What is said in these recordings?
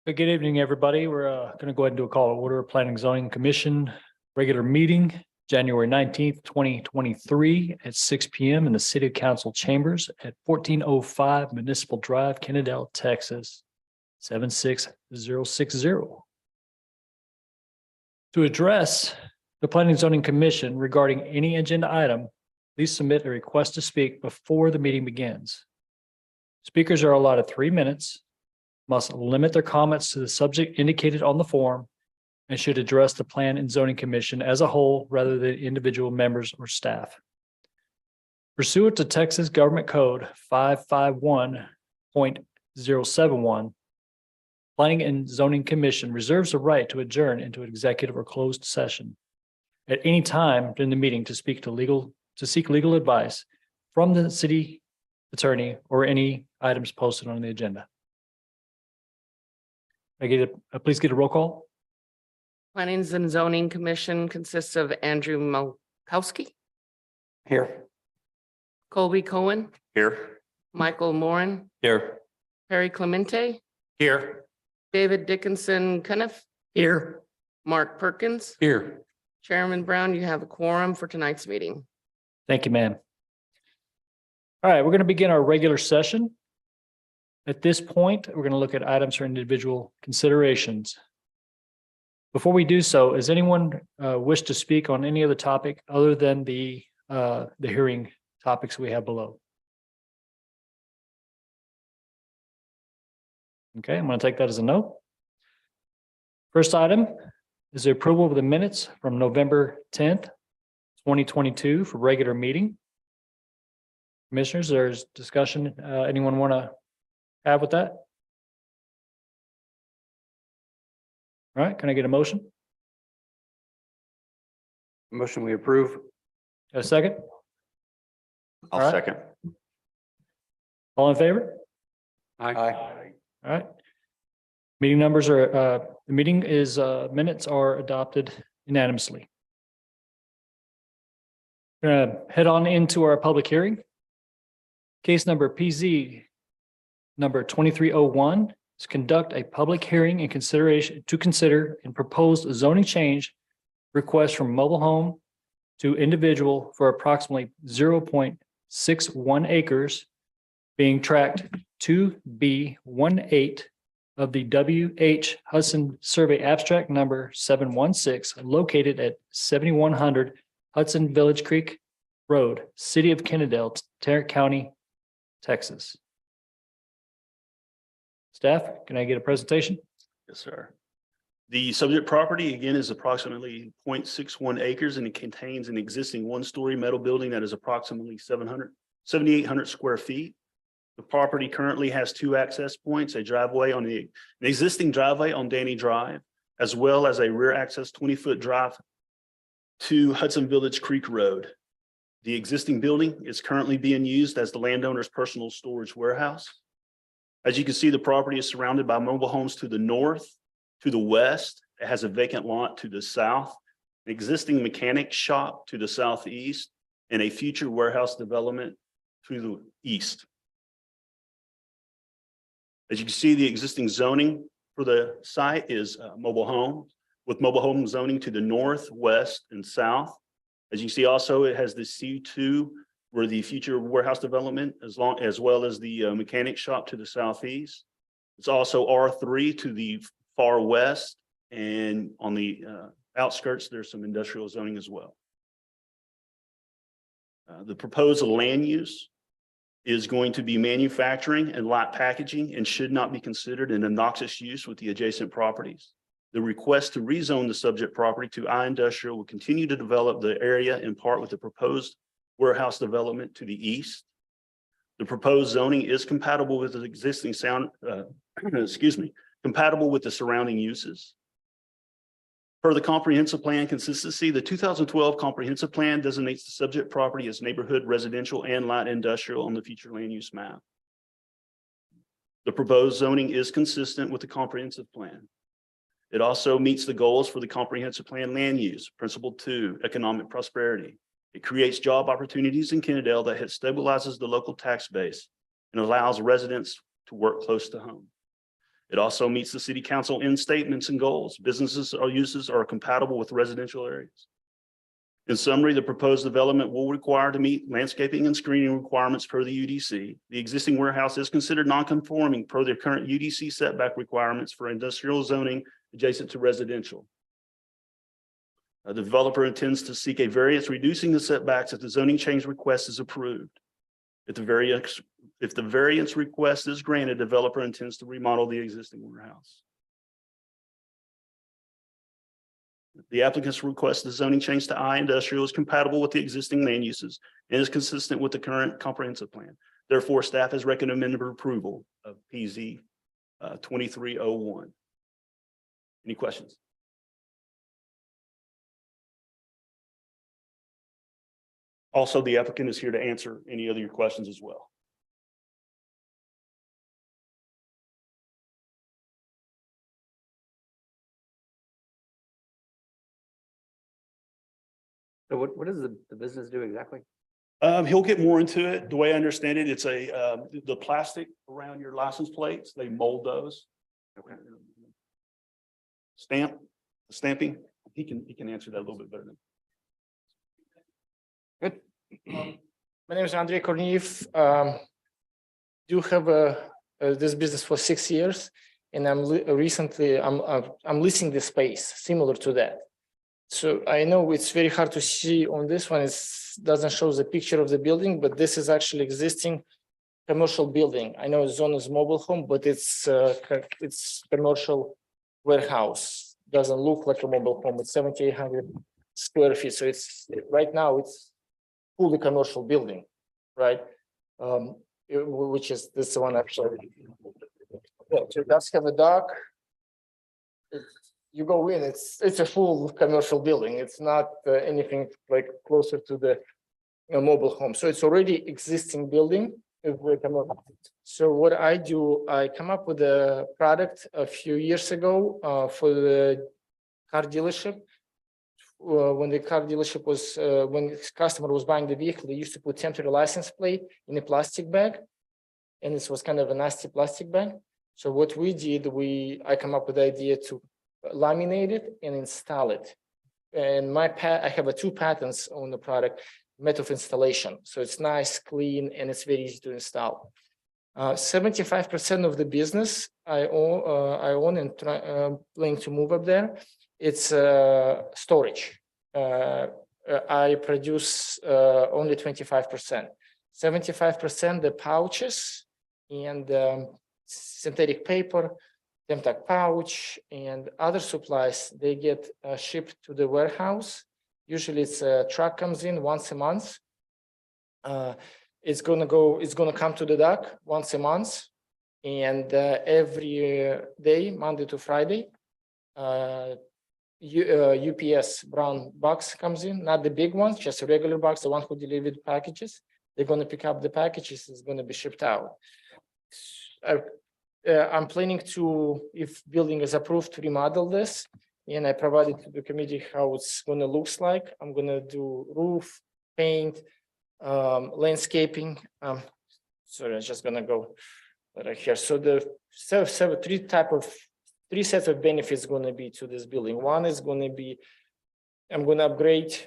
Good evening, everybody. We're going to go ahead and do a call to order. Planning and Zoning Commission regular meeting, January 19th, 2023 at 6 p.m. in the City Council chambers at 1405 Municipal Drive, Kennedale, Texas, 76060. To address the Planning and Zoning Commission regarding any agenda item, please submit a request to speak before the meeting begins. Speakers are allotted 3 minutes, must limit their comments to the subject indicated on the form, and should address the Plan and Zoning Commission as a whole rather than individual members or staff. Pursuant to Texas Government Code 551.071, Planning and Zoning Commission reserves the right to adjourn into an executive or closed session at any time during the meeting to seek legal advice from the city attorney or any items posted on the agenda. Please get a roll call. Planning and Zoning Commission consists of Andrew Malkowski, Here. Colby Cohen, Here. Michael Moran, Here. Perry Clemente, Here. David Dickinson Cuniff, Here. Mark Perkins. Here. Chairman Brown, you have a quorum for tonight's meeting. Thank you, ma'am. All right, we're going to begin our regular session. At this point, we're going to look at items for individual considerations. Before we do so, does anyone wish to speak on any other topic other than the hearing topics we have below? Okay, I'm going to take that as a no. First item is the approval of the minutes from November 10th, 2022 for regular meeting. Commissioners, there's discussion. Anyone want to have with that? All right, can I get a motion? Motion we approve. A second? I'll All right. second. All in favor? Aye. All right. Meeting numbers are, the meeting is, minutes are adopted unanimously. We're gonna head on into our public hearing. Case number PZ number 2301 is conduct a public hearing in consideration to consider and propose a zoning change request from mobile home to individual for approximately 0.61 acres being tract 2B18 of the W.H. Hudson Survey Abstract Number 716 located at 7100 Hudson Village Creek Road, City of Kennedale, Tarrant County, Texas. Staff, can I get a presentation? Yes, sir. The subject property again is approximately 0.61 acres and it contains an existing one-story metal building that is approximately 7,800 square feet. The property currently has 2 access points, a driveway on an existing driveway on Danny Drive, as well as a rear access 20-foot drive to Hudson Village Creek Road. The existing building is currently being used as the landowner's personal storage warehouse. As you can see, the property is surrounded by mobile homes to the north, to the west. It has a vacant lot to the south, an existing mechanic shop to the southeast, and a future warehouse development to the east. As you can see, the existing zoning for the site is mobile home, with mobile home zoning to the north, west, and south. As you can see, also it has the C2 where the future warehouse development, as well as the mechanic shop to the southeast. It's also R3 to the far west, and on the outskirts, there's some industrial zoning as well. The proposed land use is going to be manufacturing and light packaging and should not be considered an obnoxious use with the adjacent properties. The request to rezone the subject property to I-industrial will continue to develop the area in part with the proposed warehouse development to the east. The proposed zoning is compatible with the existing compatible with the surrounding uses. Per the comprehensive plan consistency, the 2012 comprehensive plan designates the subject property as neighborhood residential and light industrial on the future land use map. The proposed zoning is consistent with the comprehensive plan. It also meets the goals for the comprehensive plan land use, principle 2, economic prosperity. It creates job opportunities in Kennedale that stabilizes the local tax base and allows residents to work close to home. It also meets the city council end statements and goals. Businesses or uses are compatible with residential areas. In summary, the proposed development will require to meet landscaping and screening requirements per the UDC. The existing warehouse is considered non-conforming per the current UDC setback requirements for industrial zoning adjacent to residential. The developer intends to seek a variance reducing the setbacks if the zoning change request is approved. If the variance request is granted, developer intends to remodel the existing warehouse. The applicant's request the zoning change to I industrial is compatible with the existing land uses and is consistent with the current comprehensive plan. Therefore, staff has recommended approval of PZ 2301. Any questions? Also, the applicant is here to answer any other your questions as well. So what does the business do exactly? He'll get more into it. The way I understand it, it's the plastic around your license plates, they mold those. Okay. Stamping. He can answer that a little bit better than. Good. My name is Andrei Korniev. Do have this business for 6 years, and I'm leasing the space similar to that. So I know it's very hard to see on this one. It doesn't show the picture of the building, but this is actually existing commercial building. I know it's zoned as mobile home, but it's commercial warehouse. Doesn't look like a mobile home. It's 7,800 square feet. So it's right now it's fully commercial building, right? Which is this one actually. Yeah, so it does have a dock. You go in, it's a full commercial building. It's not anything like closer to the mobile home. So it's already existing building. So what I do, I come up with a product a few years ago for the car dealership. When the car dealership was, when the customer was buying the vehicle, they used to put temporary license plate in a plastic bag. And this was kind of a nasty plastic bag. So what we did, I come up with the idea to laminate it and install it. And I have 2 patents on the product, method of installation. So it's nice, clean, and it's very easy to install. 75% of the business I own and planning to move up there. It's storage. I produce only 25%. 75% the pouches and synthetic paper, Temtac pouch, and other supplies. They get shipped to the warehouse. Usually, it's a truck comes in once a month. It's gonna come to the dock once a month, and every day, Monday to Friday, UPS brown box comes in, not the big ones, just a regular box, the one who delivered packages. They're gonna pick up the packages. It's gonna be shipped out. I'm planning to, if building is approved, to remodel this, and I provided to the committee how it's gonna looks like. I'm gonna do roof, paint, landscaping. Sorry, I'm just gonna go right here. So the three sets of benefits gonna be to this building. One is gonna be, I'm gonna upgrade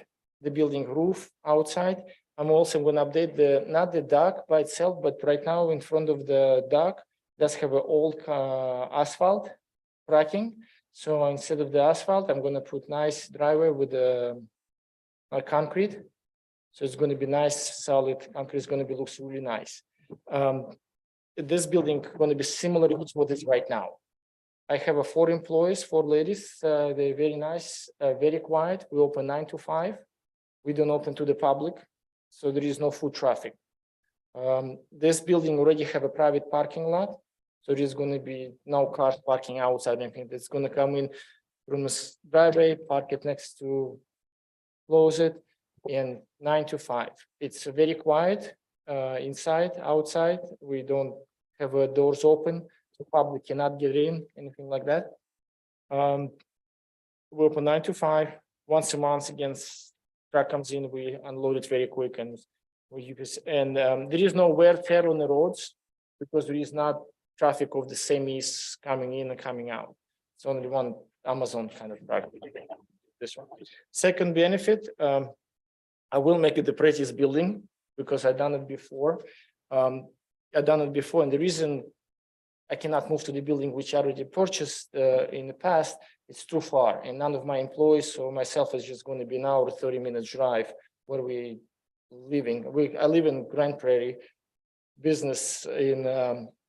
the building roof outside. I'm also gonna update not the dock by itself, but right now in front of the dock does have an old asphalt cracking. So instead of the asphalt, I'm gonna put nice driveway with concrete. So it's gonna be nice, solid concrete. Is gonna be looks really nice. This building gonna be similar to what is right now. I have 4 employees, 4 ladies. They're very nice, very quiet. We open 9 to 5. We don't open to the public, so there is no foot traffic. This building already have a private parking lot, so there's going to be no cars parking outside. Anything that's going to come in from the driveway, park it next to, close it, and 9 to 5. It's very quiet inside, outside. We don't have doors open. The public cannot get in, anything like that. We open 9 to 5. Once a month, against truck comes in, we unload it very quick, and there is no wear tear on the roads because there is not traffic of the semis coming in and coming out. It's only one Amazon kind of traffic. This one. Second benefit, I will make it the prettiest building because I've done it before. And the reason I cannot move to the building which I already purchased in the past, it's too far, and none of my employees or myself is just going to be an hour, 30-minute drive where we living. I live in Grand Prairie, business in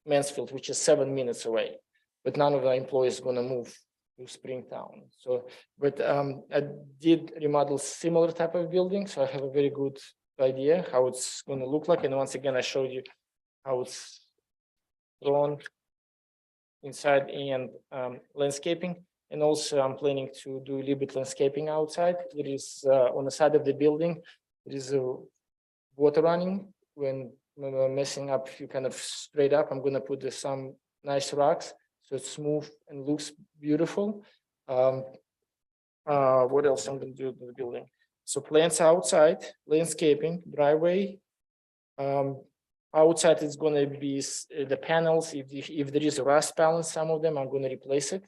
Mansfield, which is 7 minutes away, but none of the employees going to move to Springtown. So, but I did remodel similar type of building, so I have a very good idea how it's going to look like. And once again, I showed you how it's drawn inside and landscaping. And also I'm planning to do a little bit landscaping outside. There is on the side of the building, there is a water running. When messing up, you kind of straight up, I'm going to put some nice rocks so it's smooth and looks beautiful. What else I'm going to do to the building? So plants outside, landscaping, driveway. Outside it's going to be the panels. If there is a rust panel, some of them I'm going to replace it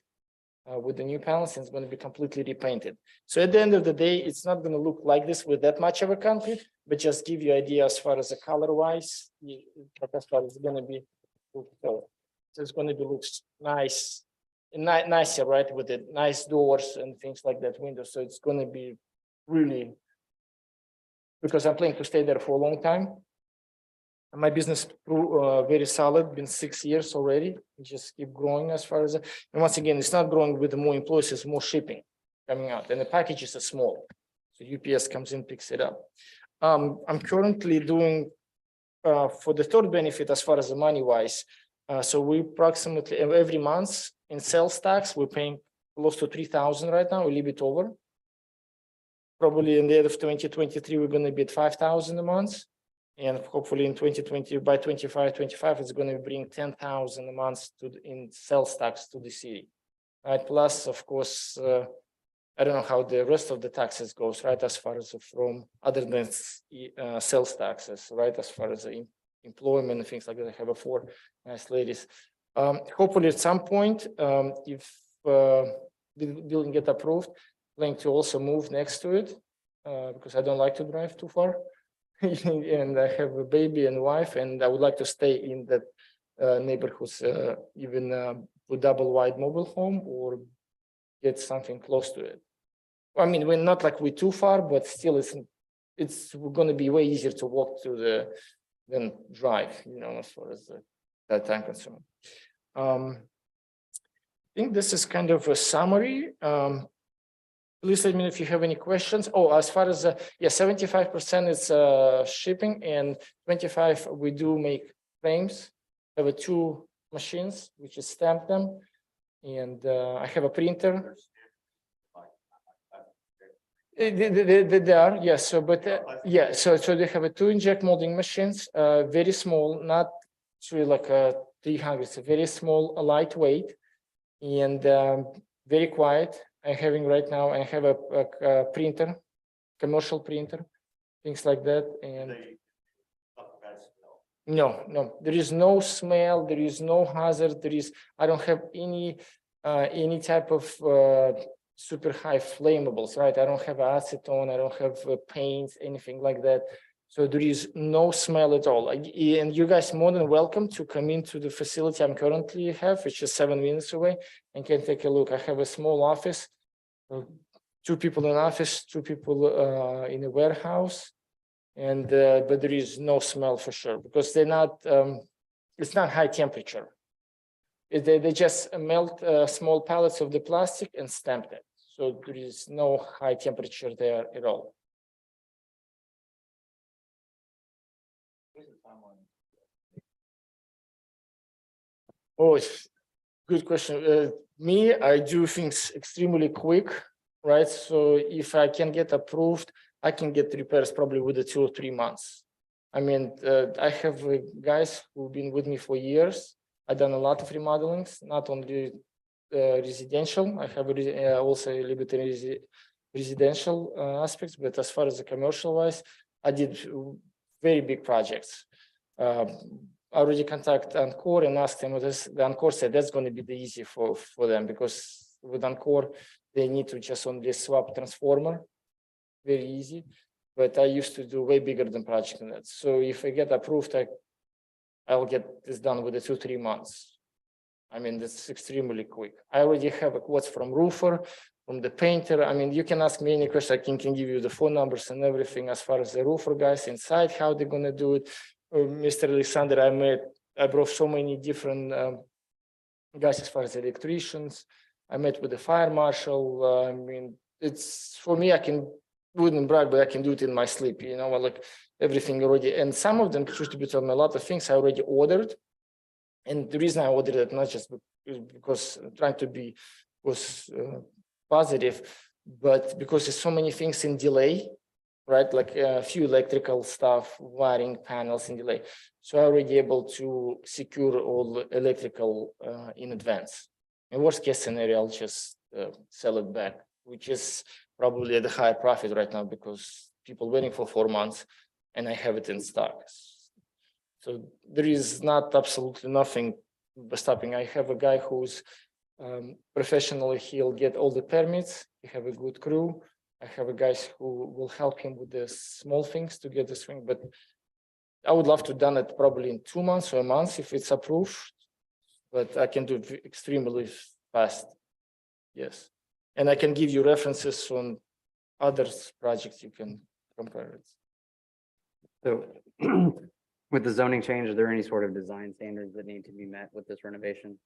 with the new panels, and it's going to be completely repainted. So at the end of the day, it's not going to look like this with that much of a concrete, but just give you idea as far as the color wise, as far as it's going to be. So it's going to be looks nice, nicer, right? With the nice doors and things like that, windows. So it's going to be really, because I'm planning to stay there for a long time. My business very solid, been 6 years already. Just keep growing as far as, and once again, it's not growing with the more employees, it's more shipping coming out, and the packages are small. So UPS comes in, picks it up. I'm currently doing for the third benefit as far as the money wise. So we approximately every month in sales tax, we're paying close to 3,000 right now, a little bit over. Probably in the end of 2023, we're going to be at 5,000 a month. And hopefully in 2020, by 25, it's going to bring 10,000 a month in sales tax to the city. Right. Plus, of course, I don't know how the rest of the taxes goes, right? As far as from other than sales taxes, right? As far as the employment and things like that. I have 4 nice ladies. Hopefully at some point, if the building get approved, planning to also move next to it because I don't like to drive too far. And I have a baby and wife, and I would like to stay in that neighborhoods, even with double wide mobile home or get something close to it. I mean, we're not like we're too far, but still, it's going to be way easier to walk to than drive. You know, as far as that time concerned. I think this is kind of a summary. Please let me know if you have any questions. Oh, as far as, 75% is shipping and 25, we do make frames. I have 2 machines, which is stamp them. And I have a printer. They are, yes. So, but so they have 2 inject molding machines, very small, not really like a 300, it's a very small, lightweight, and very quiet. I'm having right now, I have a printer, commercial printer, things like that. And no, there is no smell, there is no hazard, I don't have any type of super high flammables, right? I don't have acetone, I don't have paints, anything like that. So there is no smell at all. And you guys more than welcome to come into the facility I'm currently have, which is 7 minutes away, and can take a look. I have a small office, 2 people in office, 2 people in a warehouse, and but there is no smell for sure because they're not. It's not high temperature. They just melt small pellets of the plastic and stamp it. So there is no high temperature there at all. Oh, it's good question. Me, I do things extremely quick, right? So if I can get approved, I can get repairs probably within 2 or 3 months. I mean, I have guys who've been with me for years. I've done a lot of remodelings, not only residential. I have also a little bit residential aspects, but as far as the commercial wise, I did very big projects. already contact Encore and asked them, the Encore said that's going to be the easy for them, because with Encore, they need to just only swap transformer, very easy. But I used to do way bigger than project than that. So if I get approved, I'll get this done with the 2-3 months. I mean, that's extremely quick. I already have a quotes from roofer, from the painter. I mean, you can ask me any question. I can give you the phone numbers and everything as far as the roofer guys inside, how they're gonna do it. Mr. Alexander, I brought so many different guys as far as electricians. I met with the fire marshal. I mean, it's for me, wouldn't brag, but I can do it in my sleep, you know, like everything already. And some of them, truth to be told, a lot of things I already ordered. And the reason I ordered it, not just because I'm trying to be positive, but because there's so many things in delay, right? Like a few electrical stuff, wiring panels in delay. So I'm already able to secure all the electrical in advance. In worst case scenario, I'll just sell it back, which is probably at a higher profit right now because people waiting for 4 months and I have it in stock. So there is not absolutely nothing stopping. I have a guy who's professionally, he'll get all the permits. We have a good crew. I have a guys who will help him with the small things to get the swing, but I would love to done it probably in 2 months or a month if it's approved, but I can do it extremely fast. Yes. And I can give you references on other projects you can compare it. So with the zoning change, are there any sort of design standards that need to be met with this renovation?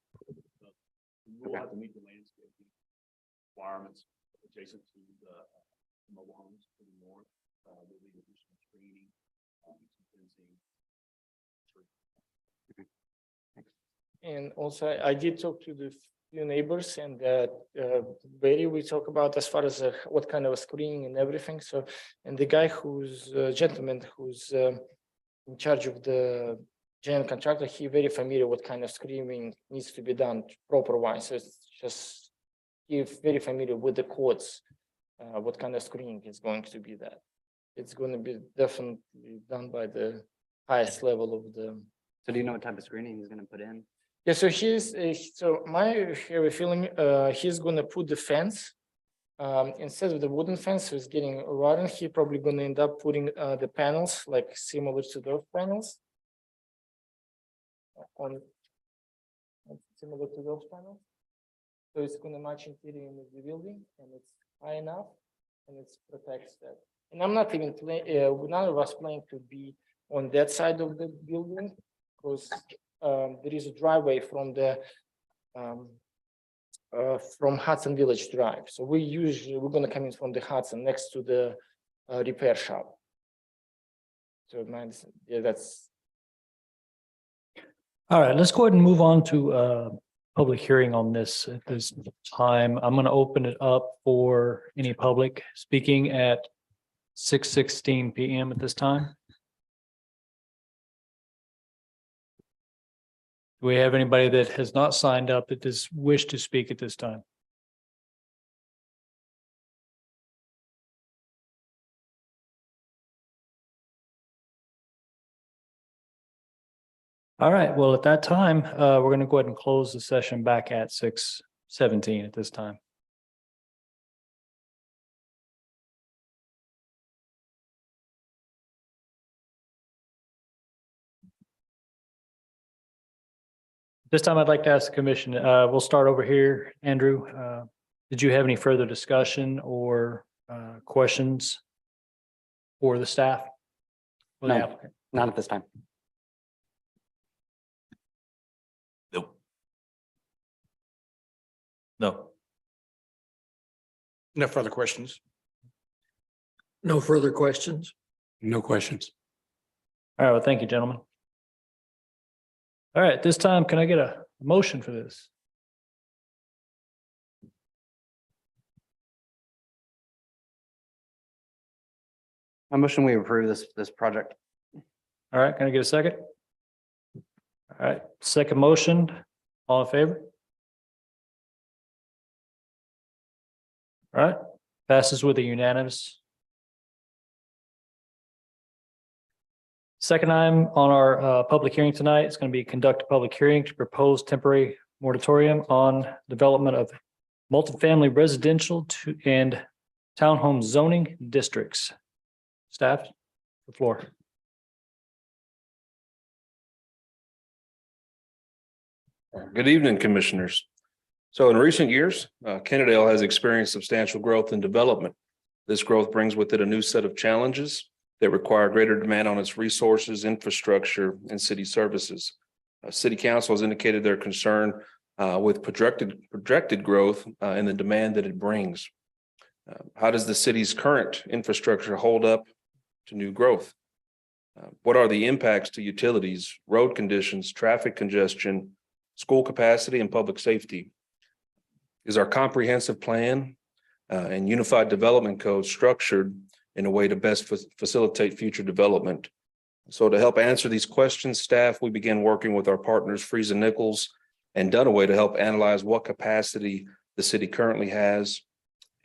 We'll have to meet the landscape requirements adjacent to the mobile homes to the north. There'll be additional screening, some fencing. And also, I did talk to the few neighbors, and Barry, we talk about as far as what kind of a screening and everything. So, and the guy who's gentleman who's in charge of the general contractor, he very familiar what kind of screening needs to be done proper wise. So it's just he's very familiar with the codes, what kind of screening is going to be that. It's going to be definitely done by the highest level of the. So do you know what type of screening he's going to put in? Yeah, so so my have a feeling he's gonna put the fence instead of the wooden fence, so it's getting rotten. He probably gonna end up putting the panels like similar to those panels on similar to those panels. So it's gonna match interior of the building, and it's high enough, and it protects that. And I'm not even none of us planning to be on that side of the building because. There is a driveway from the from Hudson Village Drive. So we're going to come in from the Hudson next to the repair shop. So yeah, that's. All right, let's go ahead and move on to public hearing on this at this time. I'm going to open it up for any public speaking at 6:16 p.m. at this time. Do we have anybody that has not signed up that does wish to speak at this time? All right, well, at that time, we're going to go ahead and close the session back at 6:17 at this time. This time I'd like to ask the commission, we'll start over here. Andrew, did you have any further discussion or questions for the staff? For the No. applicant? Not at this time. No. No further questions. No further questions? No questions. All right, well, thank you, gentlemen. All right, this time, can I get a motion for this? I motion we approve this project. All right, can I get a second? All right, second motion, all in favor? All right, passes with a unanimous Second item on our public hearing tonight is going to be conduct a public hearing to propose temporary moratorium on development of multifamily residential and townhome zoning districts. Staff, the floor. Good evening, Commissioners. So in recent years, Kennedale has experienced substantial growth and development. This growth brings with it a new set of challenges that require greater demand on its resources, infrastructure, and city services. City Council has indicated their concern with projected growth and the demand that it brings. How does the city's current infrastructure hold up to new growth? What are the impacts to utilities, road conditions, traffic congestion, school capacity, and public safety? Is our comprehensive plan and unified development code structured in a way to best facilitate future development? So to help answer these questions, staff, we began working with our partners, Freeze and Nichols and Dunaway, to help analyze what capacity the city currently has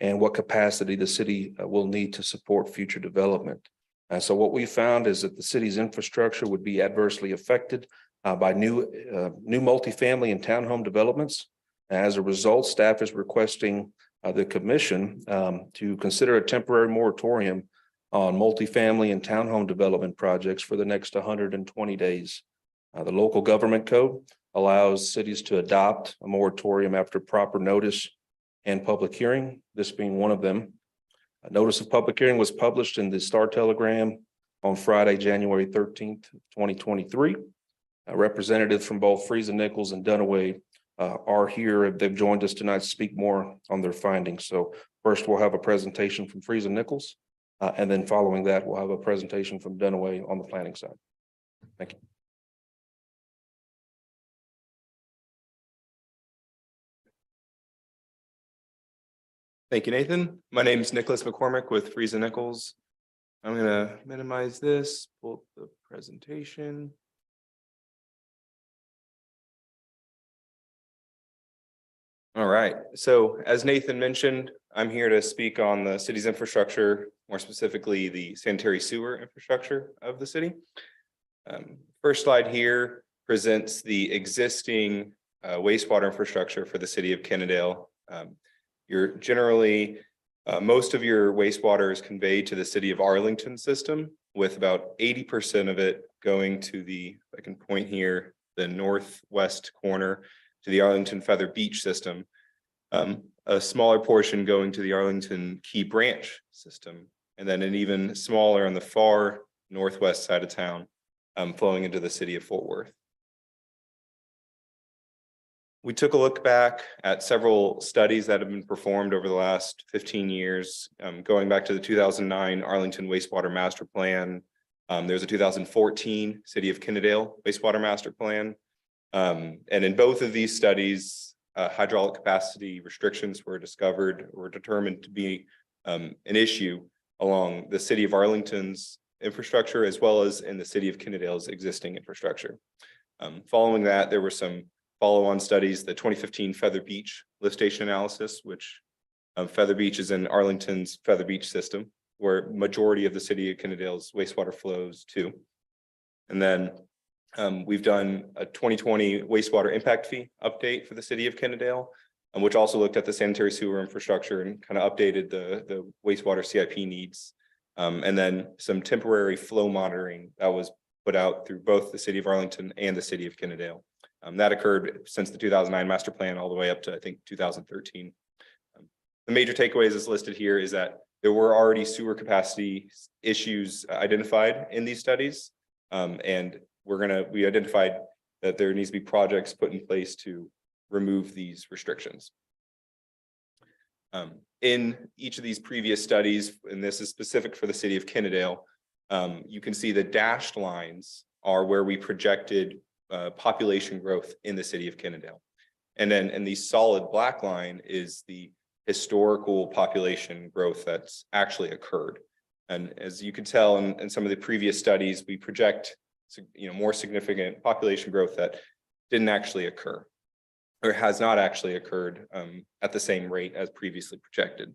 and what capacity the city will need to support future development. So what we found is that the city's infrastructure would be adversely affected by new multifamily and townhome developments. As a result, staff is requesting the commission to consider a temporary moratorium on multifamily and townhome development projects for the next 120 days. The local government code allows cities to adopt a moratorium after proper notice and public hearing, this being one of them. A notice of public hearing was published in the Star Telegram on Friday, January 13th, 2023. Representatives from both Freeze and Nichols and Dunaway are here. They've joined us tonight to speak more on their findings. So first we'll have a presentation from Freeze and Nichols, and then following that, we'll have a presentation from Dunaway on the planning side. Thank you. Thank you, Nathan. My name is Nicholas McCormick with Freeze and Nichols. I'm going to minimize this, pull up the presentation. All right, so as Nathan mentioned, I'm here to speak on the city's infrastructure, more specifically the sanitary sewer infrastructure of the city. First slide here presents the existing wastewater infrastructure for the city of Kennedale. You're generally, most of your wastewater is conveyed to the city of Arlington system, with about 80% of it going to the, I can point here, the northwest corner to the Arlington Feather Beach system. A smaller portion going to the Arlington Key Branch system, and then an even smaller on the far northwest side of town, flowing into the city of Fort Worth. We took a look back at several studies that have been performed over the last 15 years, going back to the 2009 Arlington Wastewater Master Plan. There's a 2014 City of Kennedale Wastewater Master Plan. And in both of these studies, hydraulic capacity restrictions were determined to be an issue along the city of Arlington's infrastructure, as well as in the city of Kennedale's existing infrastructure. Following that, there were some follow-on studies, the 2015 Feather Beach lift station analysis, which Feather Beach is in Arlington's Feather Beach system, where majority of the city of Kennedale's wastewater flows to. And then we've done a 2020 wastewater impact fee update for the city of Kennedale, which also looked at the sanitary sewer infrastructure and kind of updated the wastewater CIP needs. And then some temporary flow monitoring that was put out through both the city of Arlington and the city of Kennedale. That occurred since the 2009 master plan all the way up to, I think, 2013. The major takeaways as listed here is that there were already sewer capacity issues identified in these studies. And we identified that there needs to be projects put in place to remove these restrictions. In each of these previous studies, and this is specific for the city of Kennedale, you can see the dashed lines are where we projected population growth in the city of Kennedale. And then in the solid black line is the historical population growth that's actually occurred. And as you can tell in some of the previous studies, we project more significant population growth that didn't actually occur, or has not actually occurred at the same rate as previously projected.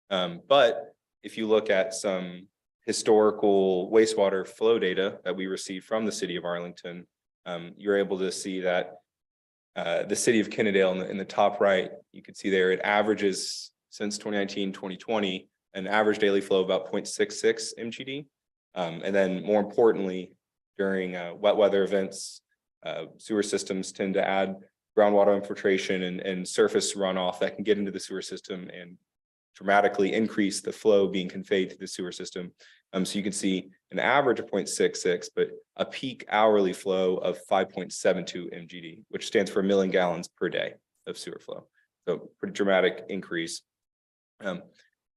But if you look at some historical wastewater flow data that we received from the city of Arlington, you're able to see that the city of Kennedale in the top right, you can see there it averages since 2019, 2020, an average daily flow of about 0.66 MGD. And then more importantly, during wet weather events, sewer systems tend to add groundwater infiltration and surface runoff that can get into the sewer system and dramatically increase the flow being conveyed to the sewer system. So you can see an average of 0.66, but a peak hourly flow of 5.72 MGD, which stands for 1 million gallons per day of sewer flow. So pretty dramatic increase.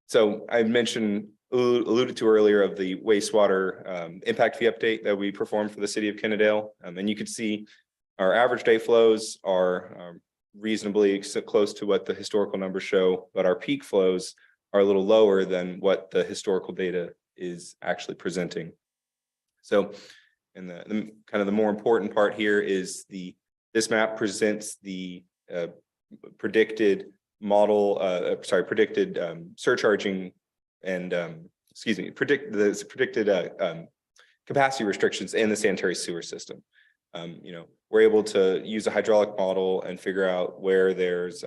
So I alluded to earlier of the wastewater impact fee update that we performed for the city of Kennedale. And you can see our average day flows are reasonably close to what the historical numbers show, but our peak flows are a little lower than what the historical data is actually presenting. So, and the kind of the more important part here is this map presents the predicted model, predicted surcharging and predicted capacity restrictions in the sanitary sewer system. We're able to use a hydraulic model and figure out where there's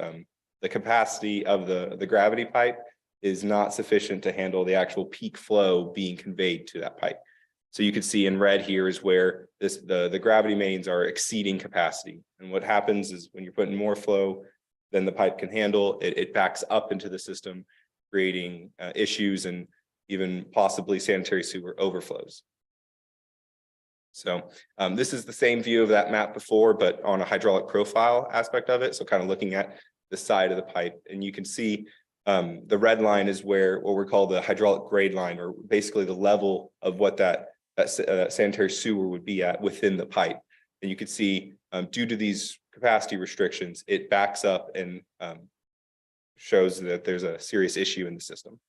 the capacity of the gravity pipe is not sufficient to handle the actual peak flow being conveyed to that pipe. So you can see in red here is where the gravity mains are exceeding capacity. And what happens is when you're putting more flow than the pipe can handle, it backs up into the system, creating issues and even possibly sanitary sewer overflows. So this is the same view of that map before, but on a hydraulic profile aspect of it. So kind of looking at the side of the pipe, and you can see the red line is where what we call the hydraulic grade line, or basically the level of what that sanitary sewer would be at within the pipe. And you can see due to these capacity restrictions, it backs up and shows that there's a serious issue in the system.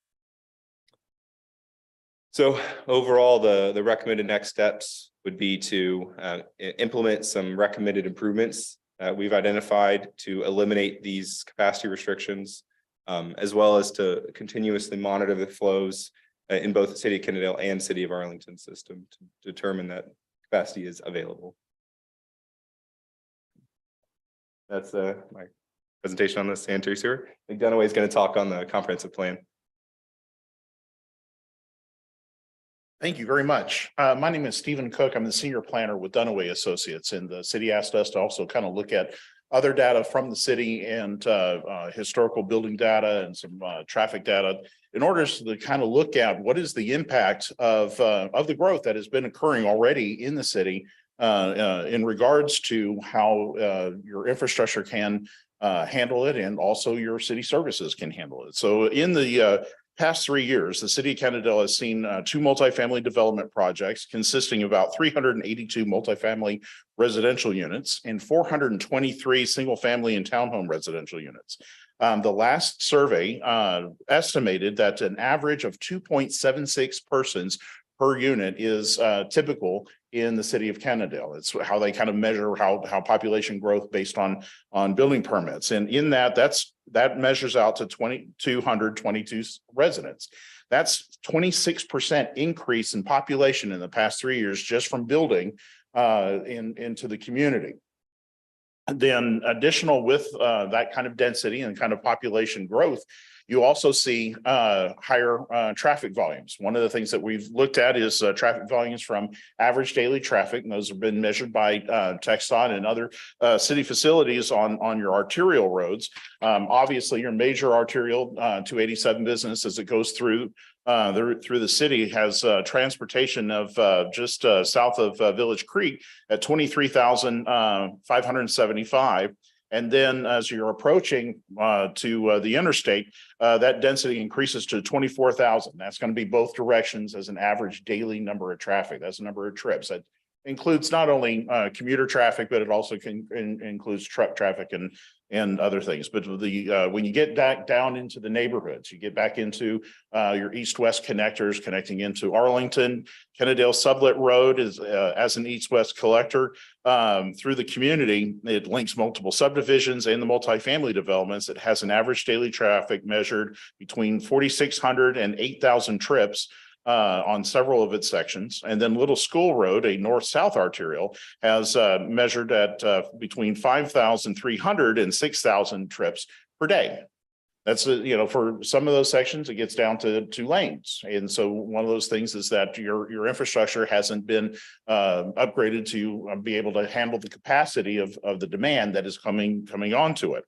So overall, the recommended next steps would be to implement some recommended improvements that we've identified to eliminate these capacity restrictions, as well as to continuously monitor the flows in both the city of Kennedale and city of Arlington system to determine that capacity is available. That's my presentation on the sanitary sewer. I think Dunaway is going to talk on the comprehensive plan. Thank you very much. My name is Stephen Cook. I'm the senior planner with Dunaway Associates, and the city asked us to also kind of look at other data from the city and historical building data and some traffic data in order to kind of look at what is the impact of the growth that has been occurring already in the city in regards to how your infrastructure can handle it, and also your city services can handle it. So in the past 3 years, the city of Kennedale has seen 2 multifamily development projects consisting of about 382 multifamily residential units and 423 single family and townhome residential units. The last survey estimated that an average of 2.76 persons per unit is typical in the city of Kennedale. It's how they kind of measure how population growth based on building permits. And in that measures out to 222 residents. That's 26% increase in population in the past 3 years just from building into the community. And then additional with that kind of density and kind of population growth, you also see higher traffic volumes. One of the things that we've looked at is traffic volumes from average daily traffic, and those have been measured by TxDOT and other city facilities on your arterial roads. Obviously, your major arterial 287 business, as it goes through the city, has transportation of just south of Village Creek at 23,575. And then as you're approaching to the interstate, that density increases to 24,000. That's going to be both directions as an average daily number of traffic. That's the number of trips. That includes not only commuter traffic, but it also includes truck traffic and other things. But when you get back down into the neighborhoods, you get back into your east-west connectors connecting into Arlington. Kennedale Sublet Road is as an east-west collector through the community. It links multiple subdivisions and the multifamily developments. It has an average daily traffic measured between 4,600 and 8,000 trips on several of its sections. And then Little School Road, a north-south arterial, has measured at between 5,300 and 6,000 trips per day. That's, for some of those sections, it gets down to 2 lanes. And so one of those things is that your infrastructure hasn't been upgraded to be able to handle the capacity of the demand that is coming onto it.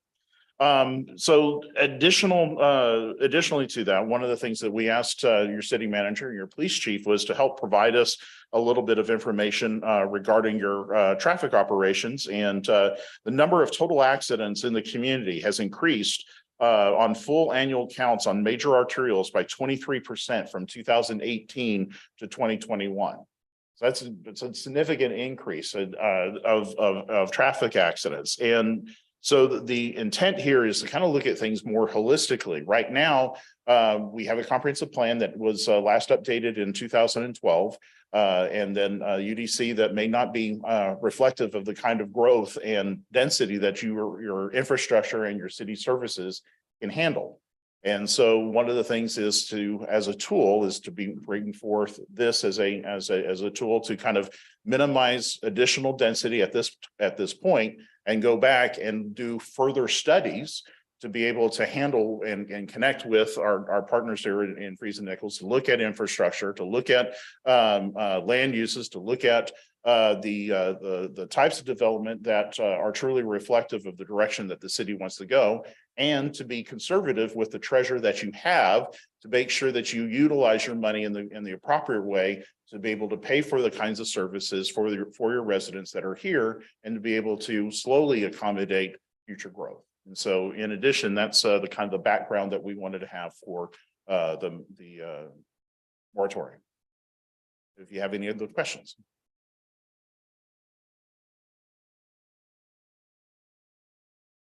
So additionally to that, one of the things that we asked your city manager, your police chief, was to help provide us a little bit of information regarding your traffic operations. And the number of total accidents in the community has increased on full annual counts on major arterials by 23% from 2018 to 2021. So it's a significant increase of traffic accidents. And so the intent here is to kind of look at things more holistically. Right now, we have a comprehensive plan that was last updated in 2012. And then UDC that may not be reflective of the kind of growth and density that your infrastructure and your city services can handle. And so one of the things is as a tool is to be bringing forth this as a tool to kind of minimize additional density at this point, and go back and do further studies to be able to handle and connect with our partners here in Freeze and Nichols, to look at infrastructure, to look at land uses, to look at the types of development that are truly reflective of the direction that the city wants to go, and to be conservative with the treasure that you have, to make sure that you utilize your money in the appropriate way to be able to pay for the kinds of services for your residents that are here, and to be able to slowly accommodate future growth. And so in addition, that's the kind of the background that we wanted to have for the moratorium. If you have any other questions.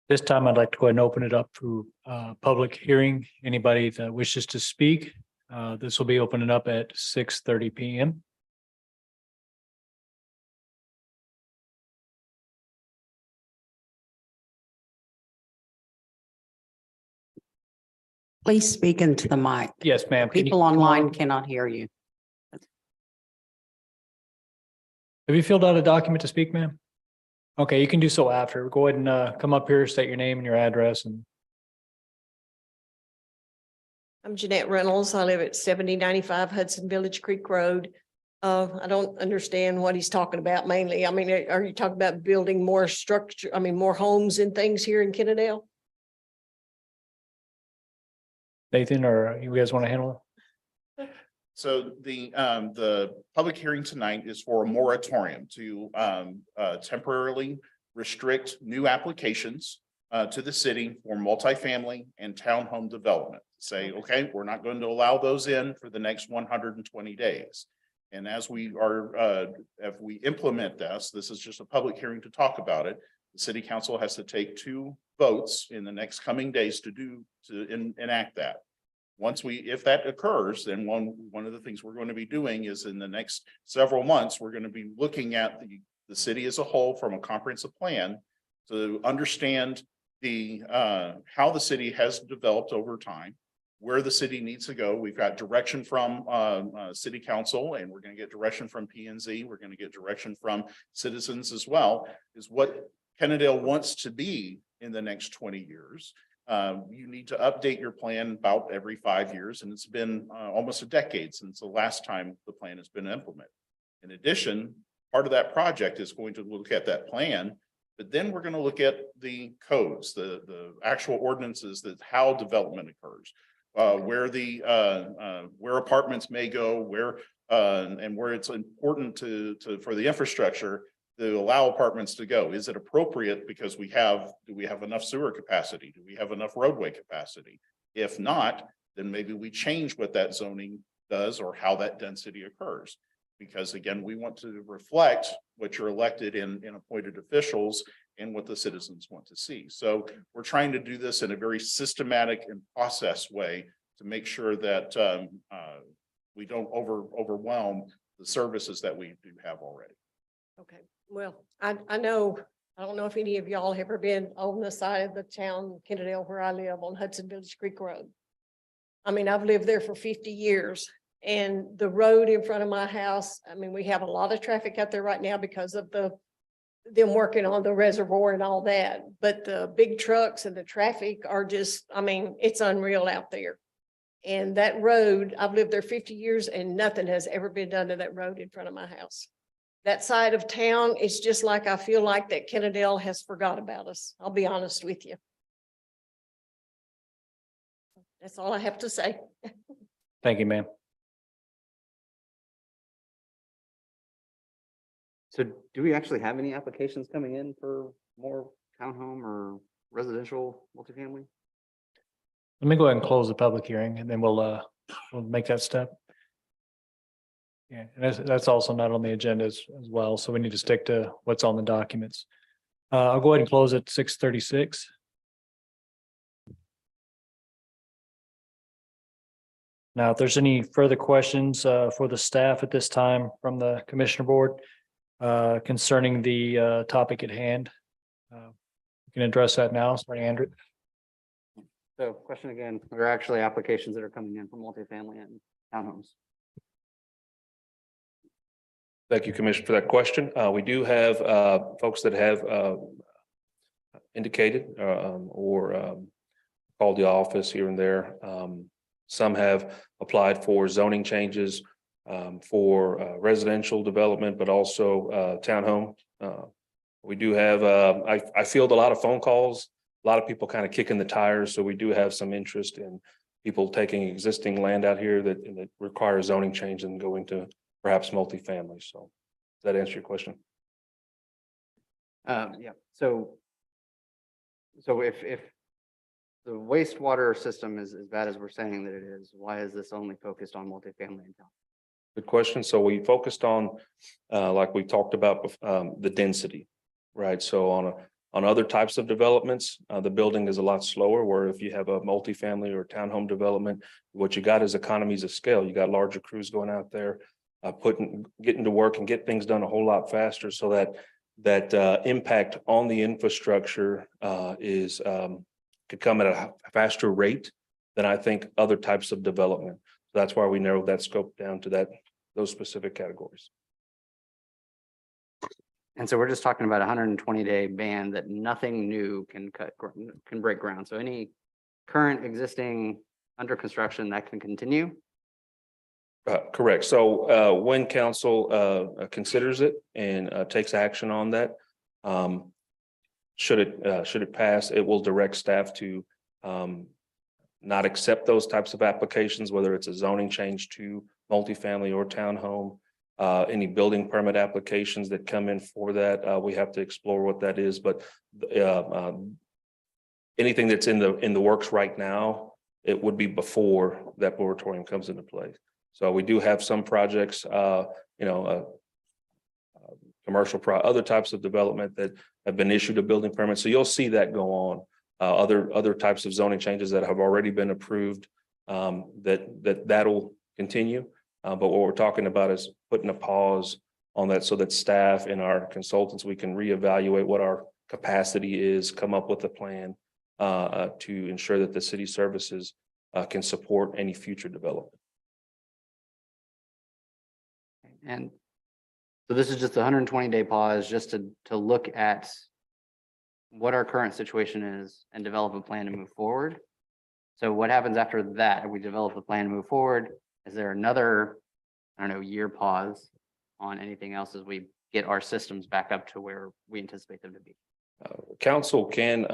This time I'd like to go ahead and open it up for public hearing. Anybody that wishes to speak, this will be opening up at 6:30 p.m. Please speak into the mic. Yes, ma'am. Can you People come online on? cannot hear you. Have you filled out a document to speak, ma'am? Okay, you can do so after. Go ahead and come up here, state your name and your address. And I'm Jeanette Reynolds. I live at 7095 Hudson Village Creek Road. I don't understand what he's talking about mainly. I mean, are you talking about building more structure, more homes and things here in Kennedale? Nathan, or you guys want to handle it? So the public hearing tonight is for a moratorium to temporarily restrict new applications to the city for multifamily and townhome development. Say, okay, we're not going to allow those in for the next 120 days. And as if we implement this is just a public hearing to talk about it. The city council has to take 2 votes in the next coming days to enact that. If that occurs, then one of the things we're going to be doing is in the next several months, we're going to be looking at the city as a whole from a comprehensive plan to understand how the city has developed over time, where the city needs to go. We've got direction from city council, and we're going to get direction from P&Z. We're going to get direction from citizens as well, is what Kennedale wants to be in the next 20 years. You need to update your plan about every 5 years, and it's been almost a decade since the last time the plan has been implemented. In addition, part of that project is going to look at that plan, but then we're going to look at the codes, the actual ordinances, that how development occurs, where apartments may go, and where it's important for the infrastructure to allow apartments to go. Is it appropriate because do we have enough sewer capacity? Do we have enough roadway capacity? If not, then maybe we change what that zoning does or how that density occurs. Because again, we want to reflect what your elected and appointed officials and what the citizens want to see. So we're trying to do this in a very systematic and process way to make sure that we don't overwhelm the services that we do have already. Okay, well, I don't know if any of y'all have ever been on the side of the town, Kennedale, where I live on Hudson Village Creek Road. I've lived there for 50 years, And the road in front of my house, I mean, we have a lot of traffic out there right now because of them working on the reservoir and all that. But the big trucks and the traffic are just, I mean, it's unreal out there. And that road, I've lived there 50 years and nothing has ever been done to that road in front of my house. That side of town, it's just like, I feel like that Kennedale has forgot about us. I'll be honest with you. That's all I have to say. Thank you, ma'am. So do we actually have any applications coming in for more townhome or residential multifamily? Let me go ahead and close the public hearing and then we'll make that step. Yeah, and that's also not on the agenda as well, so we need to stick to what's on the documents. I'll go ahead and close at 6:36. Now, if there's any further questions for the staff at this time from the Commissioner Board concerning the topic at hand, you can address that now. Sorry, Andrew. So question again, there are actually applications that are coming in for multifamily and townhomes. Thank you, Commissioner, for that question. We do have folks that have indicated or called the office here and there. Some have applied for zoning changes for residential development, but also townhome. We do have, I field a lot of phone calls, a lot of people kind of kicking the tires. So we do have some interest in people taking existing land out here that requires zoning change and going to perhaps multifamily. So does that answer your question? Yeah, so if the wastewater system is as bad as we're saying that it is, why is this only focused on multifamily in town? Good question. So we focused on, like we talked about, the density, right? So on other types of developments, the building is a lot slower, where if you have a multifamily or townhome development, what you got is economies of scale. You got larger crews going out there, getting to work and get things done a whole lot faster, so that impact on the infrastructure could come at a faster rate than I think other types of development. So that's why we narrowed that scope down to those specific categories. And so we're just talking about a 120-day ban that nothing new can break ground. So any current existing under construction that can continue. Correct. So when council considers it and takes action on that, should it pass, it will direct staff to not accept those types of applications, whether it's a zoning change to multifamily or townhome. Any building permit applications that come in for that, we have to explore what that is. But anything that's in the works right now, it would be before that moratorium comes into place. So we do have some projects, commercial other types of development that have been issued a building permit. So you'll see that go on. Other types of zoning changes that have already been approved, that'll continue. But what we're talking about is putting a pause on that so that staff and our consultants, we can reevaluate what our capacity is, come up with a plan to ensure that the city services can support any future development. And so this is just a 120-day pause just to look at what our current situation is and develop a plan to move forward. So what happens after that? If we develop a plan to move forward, is there another, I don't know, year pause on anything else as we get our systems back up to where we anticipate them to be? Council can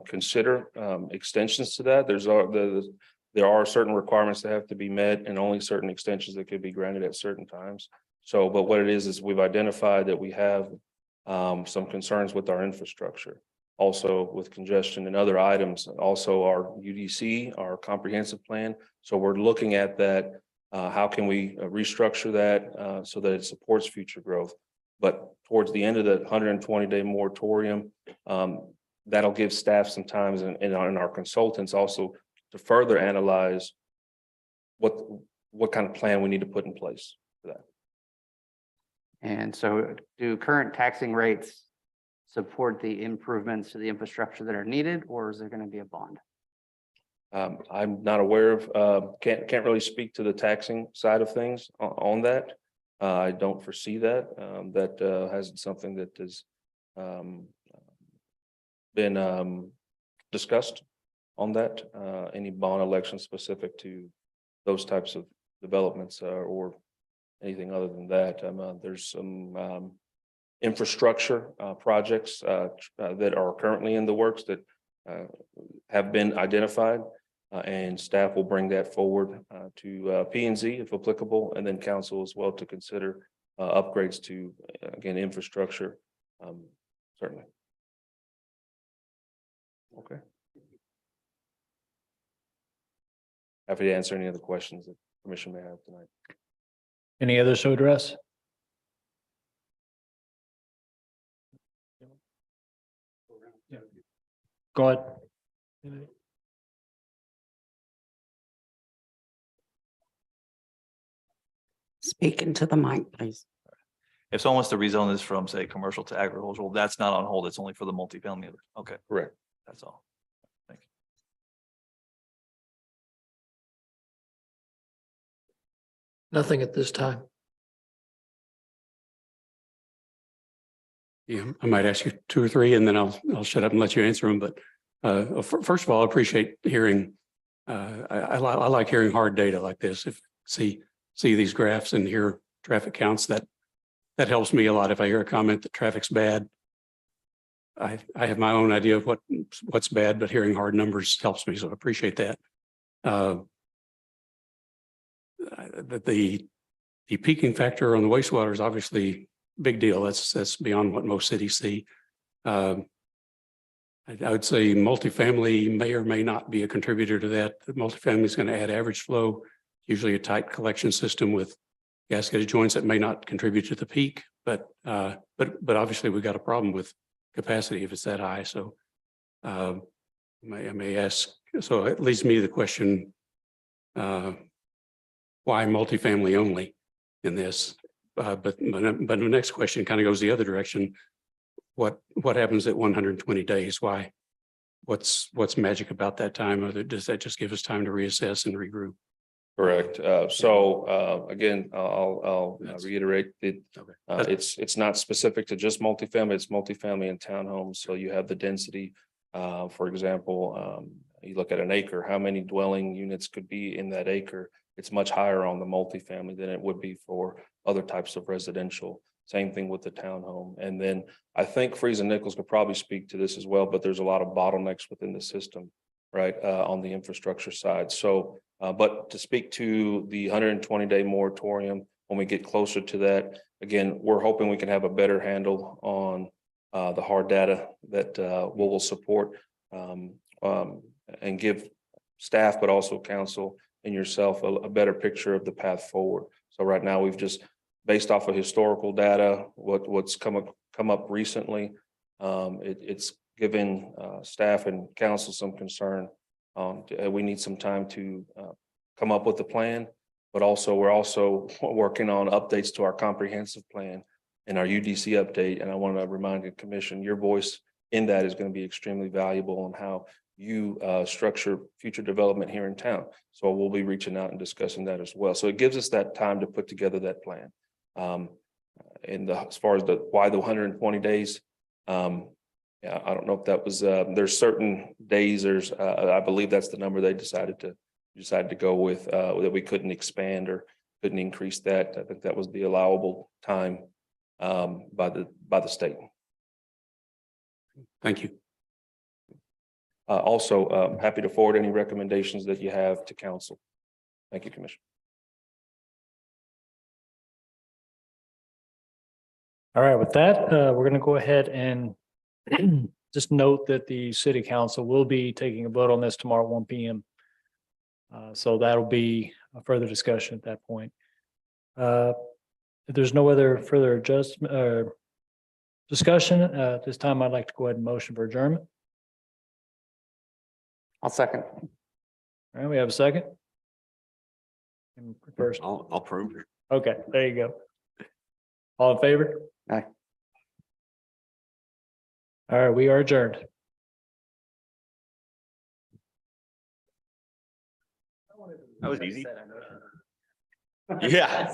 consider extensions to that. There are certain requirements that have to be met and only certain extensions that could be granted at certain times. So, but what it is we've identified that we have some concerns with our infrastructure, also with congestion and other items, also our UDC, our comprehensive plan. So we're looking at that. How can we restructure that so that it supports future growth? But towards the end of the 120-day moratorium, that'll give staff some time and our consultants also to further analyze what kind of plan we need to put in place for that. And so do current taxing rates support the improvements to the infrastructure that are needed, or is there going to be a bond? I'm not aware of, can't really speak to the taxing side of things on that. I don't foresee that. That hasn't something that has been discussed on that. Any bond election specific to those types of developments or anything other than that. There's some infrastructure projects that are currently in the works that have been identified. And staff will bring that forward to P and Z if applicable, and then council as well to consider upgrades to, again, infrastructure, certainly. Okay. Happy to answer any other questions that the commission may have tonight. Any others to address? Yeah. Go ahead. Speak into the mic, please. If someone wants to rezone this from, say, commercial to agricultural, that's not on hold. It's only for the multifamily. Okay, Correct. that's all. Thank you. Nothing at this time. Yeah, I might ask you two or three and then I'll shut up and let you answer them. But first of all, I appreciate hearing. I like hearing hard data like this. If see these graphs and hear traffic counts, that helps me a lot. If I hear a comment that traffic's bad, I have my own idea of what's bad, but hearing hard numbers helps me. So I appreciate that. The peaking factor on the wastewater is obviously a big deal. That's beyond what most cities see. I would say multifamily may or may not be a contributor to that. The multifamily is going to add average flow, usually a tight collection system with gasketed joints that may not contribute to the peak, but obviously we've got a problem with capacity if it's that high. So I may ask, so it leads me to the question, why multifamily only in this? But the next question kind of goes the other direction. What happens at 120 days? Why? What's magic about that time? Or does that just give us time to reassess and regroup? Correct. Again, I'll reiterate it. It's not specific to just multifamily. It's multifamily and townhomes. So you have the density. For example, you look at an acre, how many dwelling units could be in that acre? It's much higher on the multifamily than it would be for other types of residential. Same thing with the townhome. And then I think Freeze and Nichols could probably speak to this as well, but there's a lot of bottlenecks within the system, right, on the infrastructure side. So, but to speak to the 120-day moratorium, when we get closer to that, again, we're hoping we can have a better handle on the hard data that will support and give staff, but also council and yourself a better picture of the path forward. So right now we've just based off of historical data, what's come up recently, it's given staff and council some concern. We need some time to come up with a plan, but also we're also working on updates to our comprehensive plan and our UDC update. And I want to remind the commission, your voice in that is going to be extremely valuable on how you structure future development here in town. So we'll be reaching out and discussing that as well. So it gives us that time to put together that plan. As far as why the 120 days, yeah, I don't know if that was, there's certain days, I believe that's the number they decided to go with, that we couldn't expand or couldn't increase that. I think that was the allowable time by the state. Thank you. Also, happy to forward any recommendations that you have to council. Thank you, Commissioner. All right, with that, we're going to go ahead and just note that the city council will be taking a vote on this tomorrow at 1 p.m. So that'll be a further discussion at that point. If there's no other further adjustment or discussion at this time, I'd like to go ahead and motion for adjournment. I'll second. All right, we have a second. First, I'll prove it. okay, there you go. All in favor? Aye. All right, we are adjourned. That was easy. Yeah.